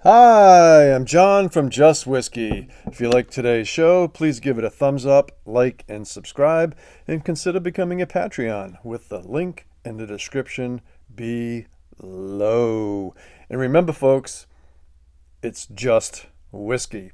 Hi, I'm John from Just Whiskey. If you like today's show, please give it a thumbs up, like, and subscribe, and consider becoming a Patreon with the link in the description below. And remember, folks, it's just whiskey.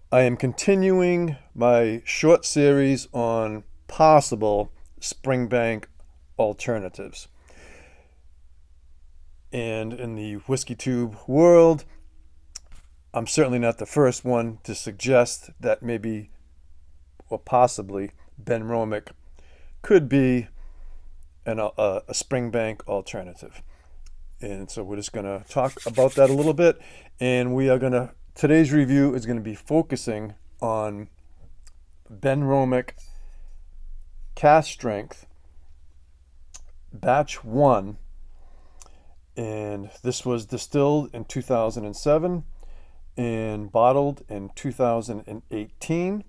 I am continuing my short series on possible Springbank alternatives. And in the whiskey tube world, I'm certainly not the first one to suggest that maybe or possibly Benromach could be a Springbank alternative. And so we're just going to talk about that a little bit. And today's review is going to be focusing on Benromach Cask Strength Batch 1. And this was distilled in 2007 and bottled in 2018.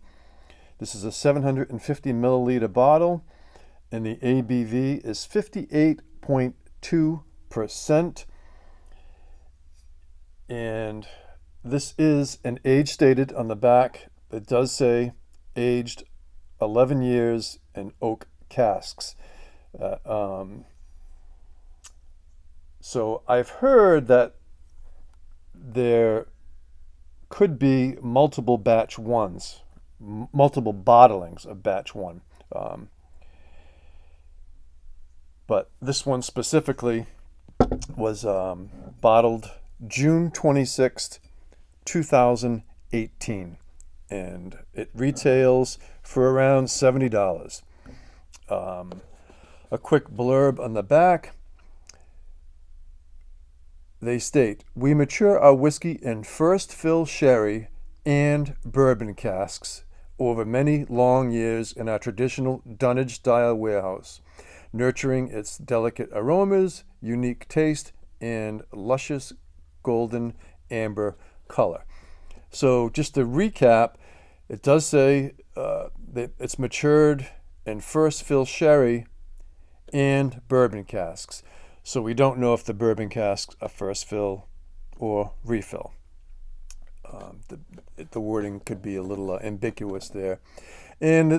This is a 750 milliliter bottle, and the ABV is 58.2%. And this is an age stated on the back. It does say aged 11 years in oak casks. So I've heard that there could be multiple batch ones, multiple bottlings of batch one. But this one specifically was bottled June 26th, 2018. And it retails for around $70. A quick blurb on the back. They state, "We mature our whiskey in first fill sherry and bourbon casks over many long years in our traditional dunnage-style warehouse, nurturing its delicate aromas, unique taste, and luscious golden amber color." So just to recap, it does say that it's matured in first fill sherry and bourbon casks. So we don't know if the bourbon casks are first fill or refill. The wording could be a little ambiguous there. And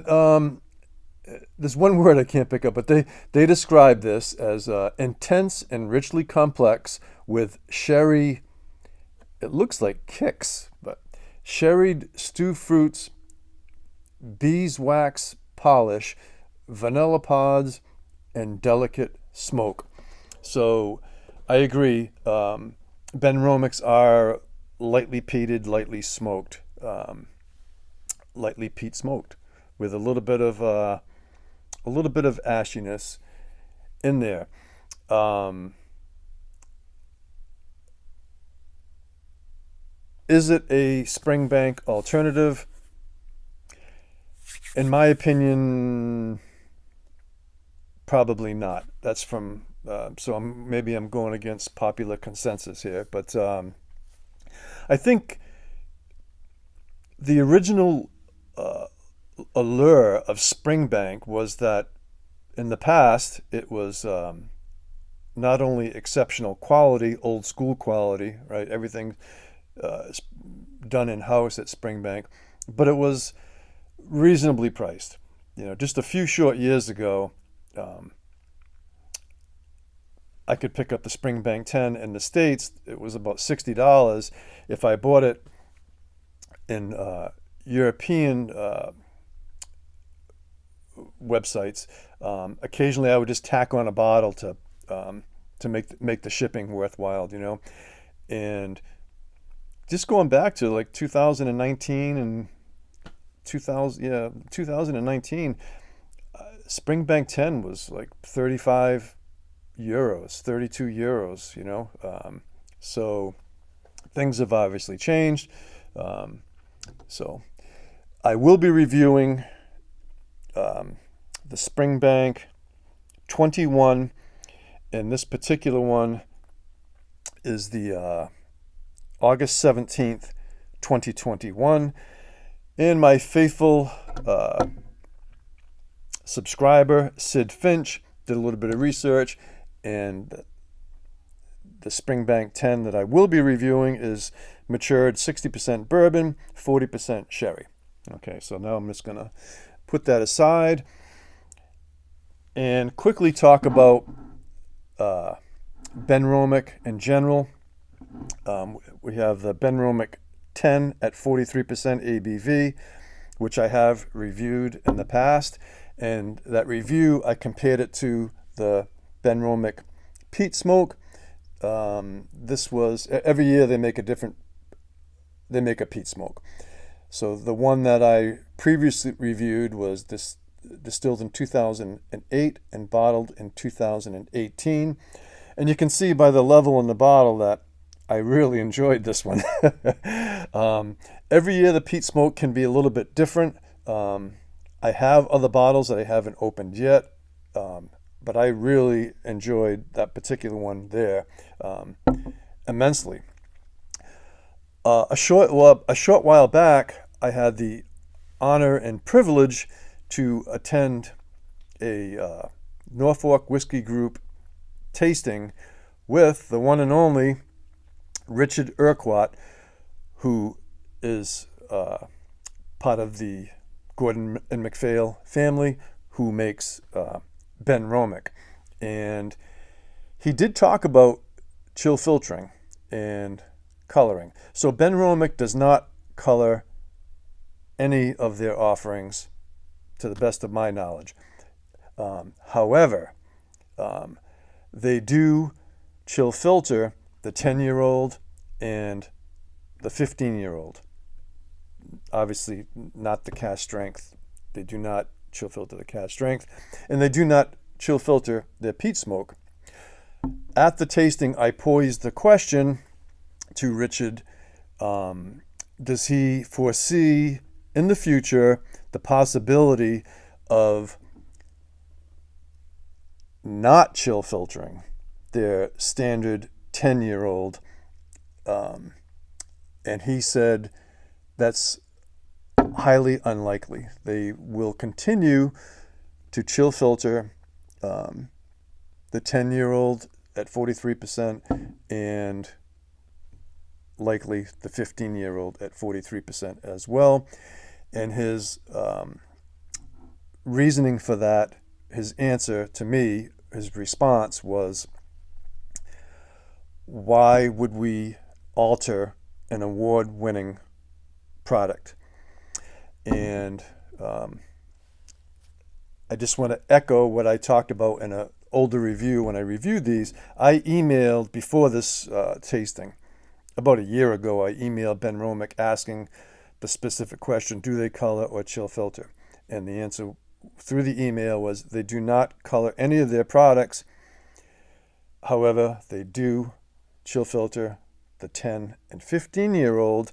there's one word I can't pick up, but they describe this as intense and richly complex with sherry, it looks like kicks, but sherried stew fruits, beeswax polish, vanilla pods, and delicate smoke. So I agree. Benromachs are lightly peated, lightly smoked, lightly peat smoked, with a little bit of ashiness in there. Is it a Springbank alternative? In my opinion, probably not. That's from so maybe I'm going against popular consensus here, but I think the original allure of Springbank was that in the past it was not only exceptional quality, old school quality, right? Everything done in house at Springbank, but it was reasonably priced. Just a few short years ago, I could pick up the Springbank 10 in the States. It was about $60. If I bought it in European websites, occasionally I would just tack on a bottle to make the shipping worthwhile, And just going back to like 2019 and 2019, Springbank 10 was like 35 euros, 32 euros, so things have obviously changed. So I will be reviewing the Springbank 21, and this particular one is the August 17th, 2021, and my faithful subscriber, Sid Finch, did a little bit of research, and the Springbank 10 that I will be reviewing is matured 60% bourbon, 40% sherry. Okay, so now I'm just going to put that aside and quickly talk about Benromach in general. We have the Benromach 10 at 43% ABV, which I have reviewed in the past. And that review, I compared it to the Benromach Peat Smoke. This was, every year they make a peat smoke. So the one that I previously reviewed was distilled in 2008 and bottled in 2018. And you can see by the level in the bottle that I really enjoyed this one. Every year the peat smoke can be a little bit different. I have other bottles that I haven't opened yet, but I really enjoyed that particular one there immensely. A short while back, I had the honor and privilege to attend a Norfolk Whiskey Group tasting with the one and only Richard Urquhart, who is part of the Gordon and MacPhail family, who makes Benromach. And he did talk about chill filtering and coloring. So Benromach does not color any of their offerings, to the best of my knowledge. However, they do chill filter the 10-year-old and the 15-year-old. Obviously not the cask strength. They do not chill filter the cask strength, and they do not chill filter their peat smoke. At the tasting, I posed the question to Richard, does he foresee in the future the possibility of not chill filtering their standard 10-year-old? And he said that's highly unlikely. They will continue to chill filter the 10-year-old at 43% and likely the 15-year-old at 43% as well. And his reasoning for that, his answer to me, his response was, why would we alter an award-winning product? And I just want to echo what I talked about in an older review when I reviewed these. I emailed before this tasting, about a year ago, I emailed Benromach asking the specific question, do they color or chill filter? And the answer through the email was they do not color any of their products. However, they do chill filter the 10 and 15-year-old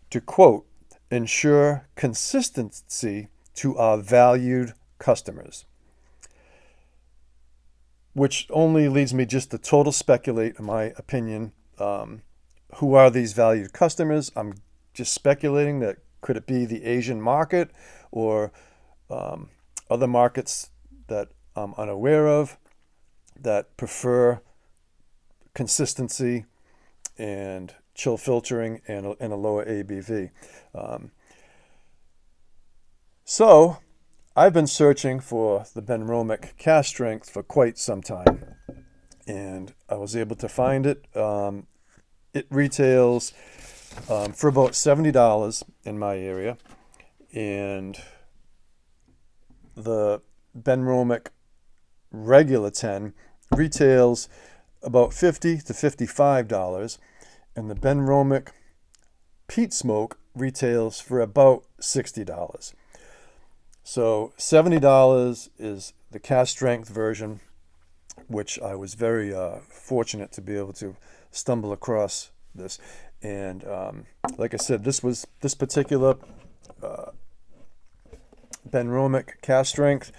to, quote, ensure consistency to our valued customers. Which only leads me just to total speculate, in my opinion. Who are these valued customers? I'm just speculating that could it be the Asian market or other markets that I'm unaware of that prefer consistency and chill filtering and a lower ABV. So I've been searching for the Benromach cask strength for quite some time, and I was able to find it. It retails for about $70 in my area, and the Benromach regular 10 retails about $50 to $55, and the Benromach peat smoke retails for about $60. So $70 is the cask strength version, which I was very fortunate to be able to stumble across this. And like I said, this particular Benromach cask strength,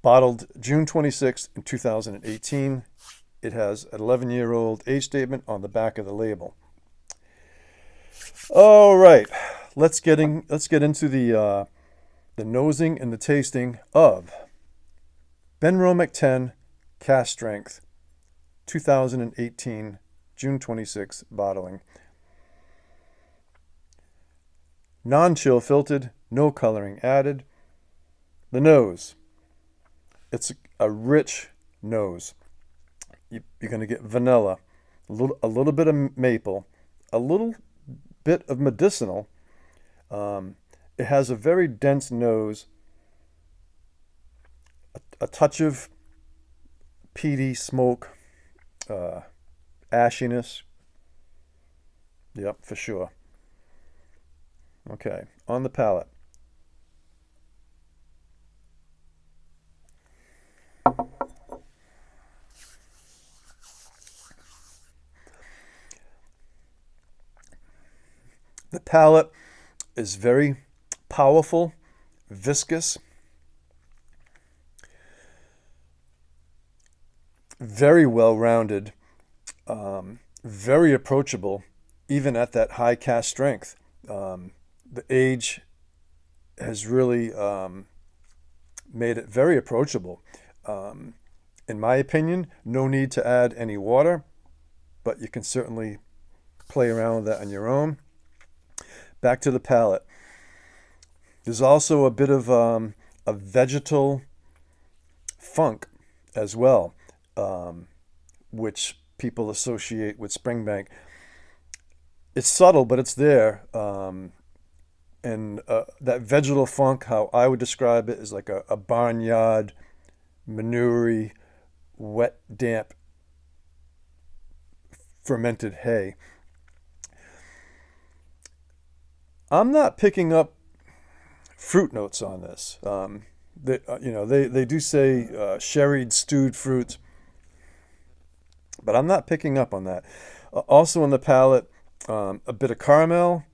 bottled June 26th in 2018. It has an 11-year-old age statement on the back of the label. All right, let's get into the nosing and the tasting of Benromach 10 cask strength 2018, June 26 bottling. Non-chill filtered, no coloring added. The nose. It's a rich nose. You're going to get vanilla, a little bit of maple, a little bit of medicinal. It has a very dense nose, a touch of peaty smoke, ashiness. Yep, for sure. Okay, on the palate. The palate is very powerful, viscous, very well-rounded, very approachable, even at that high cask strength. The age has really made it very approachable. In my opinion, no need to add any water, but you can certainly play around with that on your own. Back to the palate. There's also a bit of a vegetal funk as well, which people associate with Springbank. It's subtle, but it's there. And that vegetal funk, how I would describe it, is like a barnyard, manure-y, wet, damp, fermented hay. I'm not picking up fruit notes on this. They do say sherried stewed fruits, but I'm not picking up on that. Also on the palate, a bit of caramel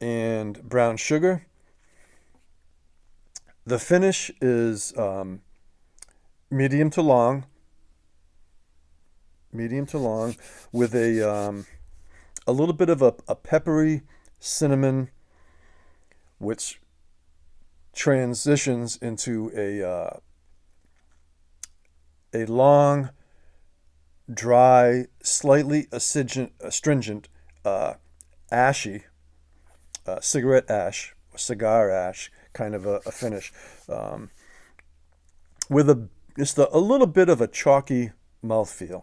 and brown sugar. The finish is medium to long, with a little bit of a peppery cinnamon, which transitions into a long, dry, slightly astringent, ashy, cigarette ash, cigar ash kind of a finish, with just a little bit of a chalky mouthfeel.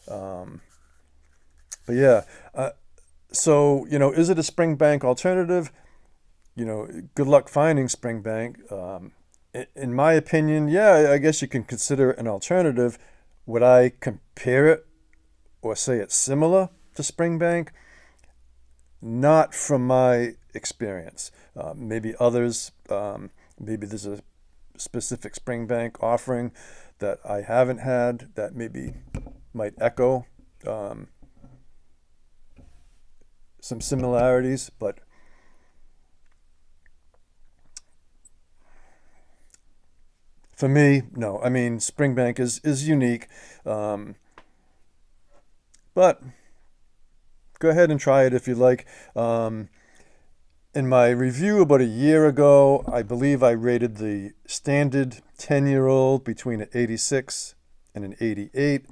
But yeah, so, is it a Springbank alternative? Good luck finding Springbank. In my opinion, yeah, I guess you can consider it an alternative. Would I compare it or say it's similar to Springbank? Not from my experience. Maybe others, maybe there's a specific Springbank offering that I haven't had that maybe might echo some similarities, but for me, no. I mean, Springbank is unique, but go ahead and try it if you like. In my review about a year ago, I believe I rated the standard 10-year-old between an 86 and an 88.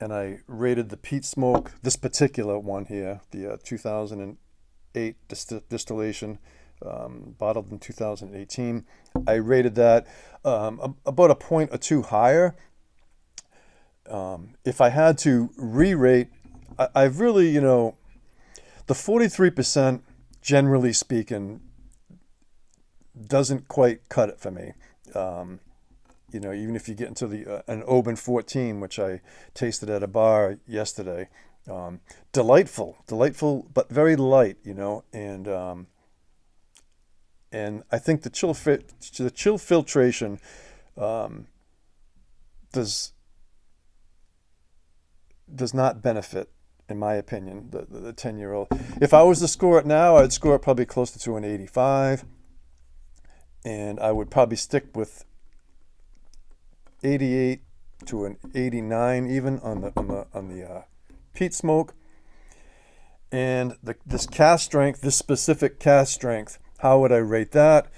And I rated the peat smoke, this particular one here, the 2008 distillation, bottled in 2018. I rated that about a point or two higher. If I had to re-rate, I've really, the 43%, generally speaking, doesn't quite cut it for me. Even if you get into an Oban 14, which I tasted at a bar yesterday, delightful, but very light, and I think the chill filtration does not benefit, in my opinion, the 10-year-old. If I was to score it now, I'd score it probably closer to an 85, and I would probably stick with 88 to an 89 even on the peat smoke. And this cask strength, this specific cask strength, how would I rate that?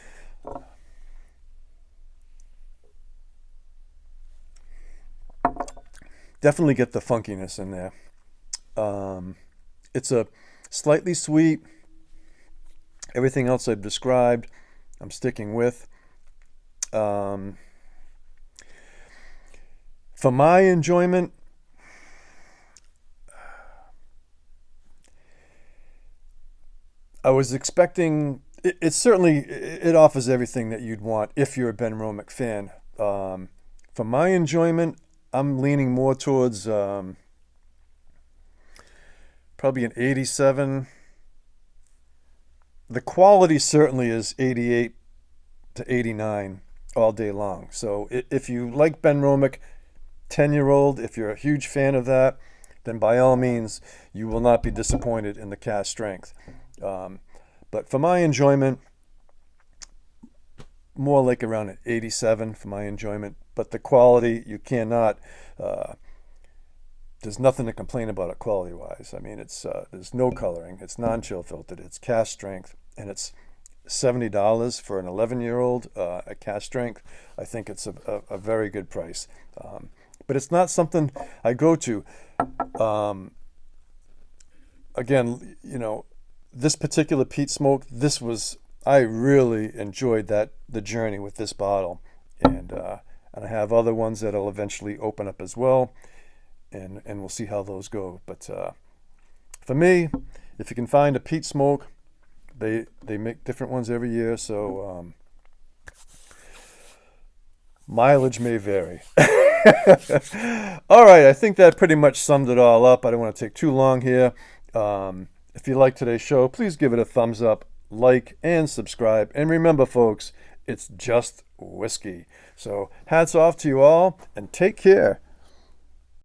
definitely get the funkiness in there. It's a slightly sweet. Everything else I've described, I'm sticking with. For my enjoyment, I was expecting it certainly it offers everything that you'd want if you're a Benromach fan. For my enjoyment, I'm leaning more towards probably an 87. The quality certainly is 88 to 89 all day long. So if you like Benromach 10-year-old, if you're a huge fan of that, then by all means, you will not be disappointed in the cask strength. But for my enjoyment, more like around an 87 for my enjoyment. But the quality, you cannot, there's nothing to complain about it quality-wise. I mean, it's there's no coloring. It's non-chill filtered. It's cask strength. And it's $70 for an 11-year-old at cask strength. I think it's a very good price. But it's not something I go to. Again, you know, this particular peat smoke, I really enjoyed the journey with this bottle. And I have other ones that I'll eventually open up as well. And we'll see how those go. But for me, if you can find a peat smoke, they make different ones every year, so mileage may vary. All right, I think that pretty much summed it all up. I don't want to take too long here. If you like today's show, please give it a thumbs up, like, and subscribe. And remember, folks, it's just whiskey. So hats off to you all, and take care.